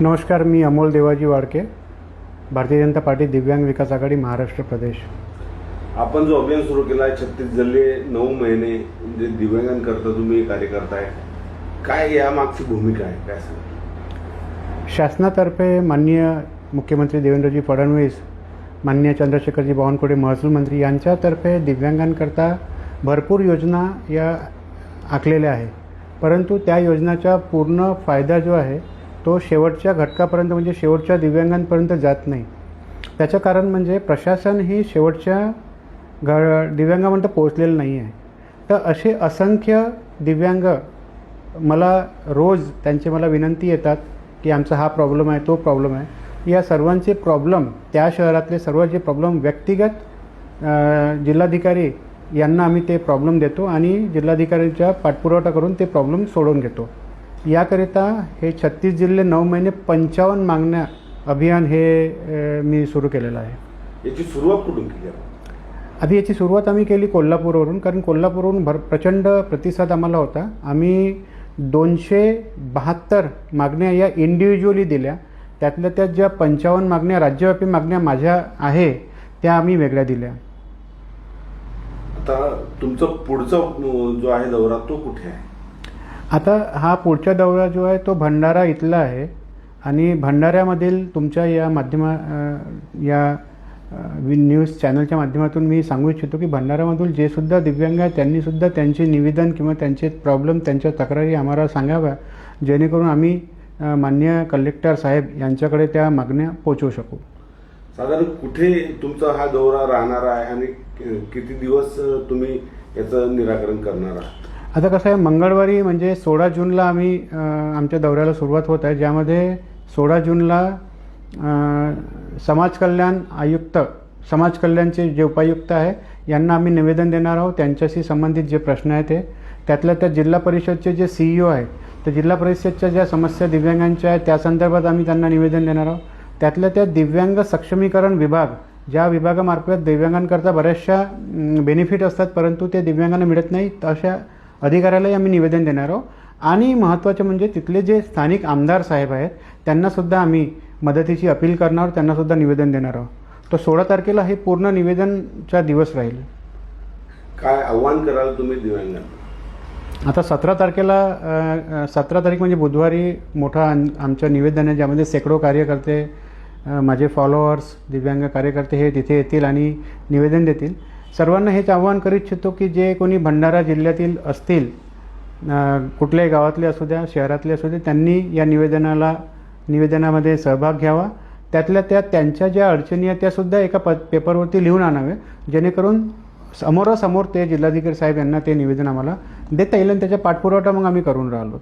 नमस्कार, मी अमोल देवाजी वाडके, भारतीय जनता पार्टी दिव्यांग विकास आघाडी महाराष्ट्र प्रदेश. आपण जो अभियान सुरू केला आहे 36 जिल्हे 9 महिने म्हणजे दिव्यांगांकरता तुम्ही कार्य करताय, काय या मागची भूमिका आहे, काय सांगा? शासनातर्फे माननीय मुख्यमंत्री देवेंद्रजी फडणवीस, माननीय चंद्रशेखरजी बावनकुळे महसूल मंत्री यांच्यातर्फे दिव्यांगांकरता भरपूर योजना या आखलेल्या आहे. परंतु त्या योजनाचा पूर्ण फायदा जो आहे तो शेवटच्या घटकापर्यंत म्हणजे शेवटच्या दिव्यांगांपर्यंत जात नाही. त्याचं कारण म्हणजे प्रशासन ही शेवटच्या दिव्यांगापर्यंत पोहोचलेलं नाही आहे. तर असे असंख्य दिव्यांग मला रोज त्यांचे मला विनंती येतात की आमचा हा प्रॉब्लेम आहे, तो प्रॉब्लेम आहे. या सर्वांचे प्रॉब्लेम, त्या शहरातले सर्व जे प्रॉब्लेम व्यक्तिगत जिल्हाधिकारी यांना आम्ही ते प्रॉब्लेम देतो आणि जिल्हाधिकाऱ्यांच्या पाठपुरावा करून ते प्रॉब्लेम सोडवून घेतो. याकरिता हे 36 जिल्हे 9 महिने 55 मागण्या अभियान हे मी सुरू केलेलं आहे. याची सुरुवात कुठून केली आपण? आधी याची सुरुवात आम्ही केली कोल्हापूरवरून, कारण कोल्हापूरवरून प्रचंड प्रतिसाद आम्हाला होता. आम्ही 272 मागण्या या इंडिव्हिज्युअली दिल्या. त्यातल्या त्यात ज्या 55 मागण्या राज्यव्यापी मागण्या माझ्या आहे त्या आम्ही वेगळ्या दिल्या. आता तुमचं पुढचा जो आहे दौरा तो कुठे आहे? आता हा पुढचा दौरा जो आहे तो भंडारा इथला आहे आणि भंडाऱ्यामधील तुमच्या या न्यूज चॅनलच्या माध्यमातून मी सांगू इच्छितो की भंडाऱ्यामधील जे सुद्धा दिव्यांग आहेत त्यांनीसुद्धा त्यांचे निवेदन किंवा त्यांचे प्रॉब्लेम, त्यांच्या तक्रारी आम्हाला सांगाव्या, जेणेकरून आम्ही माननीय कलेक्टर साहेब यांच्याकडे त्या मागण्या पोचवू शकू. साधारण कुठे तुमचा हा दौरा राहणार आहे आणि किती दिवस तुम्ही याचं निराकरण करणार आहात? आता कसं आहे, मंगळवारी म्हणजे 16 जूनला आम्ही आमच्या दौऱ्याला सुरुवात होत आहे, ज्यामध्ये 16 जूनला समाज कल्याण आयुक्त, समाज कल्याणचे जे उपायुक्त आहे यांना आम्ही निवेदन देणार आहोत. त्यांच्याशी संबंधित जे प्रश्न आहेत ते, त्यातल्या त्या जिल्हा परिषदचे जे CEO आहेत, तर जिल्हा परिषदच्या ज्या समस्या दिव्यांगांच्या आहेत त्या संदर्भात आम्ही त्यांना निवेदन देणार आहोत. त्यातल्या त्या दिव्यांग सक्षमीकरण विभाग, ज्या विभागामार्फत दिव्यांगांकरता बऱ्याचशा बेनिफिट असतात परंतु ते दिव्यांगांना मिळत नाही, अशा अधिकाऱ्यालाही आम्ही निवेदन देणार आहोत. आणि महत्त्वाचे म्हणजे तिथले जे स्थानिक आमदार साहेब आहेत त्यांनासुद्धा आम्ही मदतीची अपील करणार, त्यांनासुद्धा निवेदन देणार आहोत. तर 16 तारखेला हे पूर्ण निवेदनचा दिवस राहील. काय आव्हान कराल तुम्ही दिव्यांगांना? आता 17 तारखेला 17 तारीख म्हणजे बुधवारी मोठा आमचं निवेदन आहे, ज्यामध्ये शेकडो कार्यकर्ते, माझे फॉलोअर्स, दिव्यांग कार्यकर्ते हे तिथे येतील आणि निवेदन देतील. सर्वांना हेच आव्हान करू इच्छितो की जे कोणी भंडारा जिल्ह्यातील असतील, कुठल्याही गावातले असू द्या, शहरातले असू द्या, त्यांनी या निवेदनामध्ये सहभाग घ्यावा. त्यातल्या त्यात त्यांच्या ज्या अडचणी आहेत त्यासुद्धा एका पेपरवरती लिहून आणावे, जेणेकरून समोरासमोर ते जिल्हाधिकारी साहेब यांना ते निवेदन आम्हाला देता येईल आणि त्याचा पाठपुरावा मग आम्ही करून राहिलो.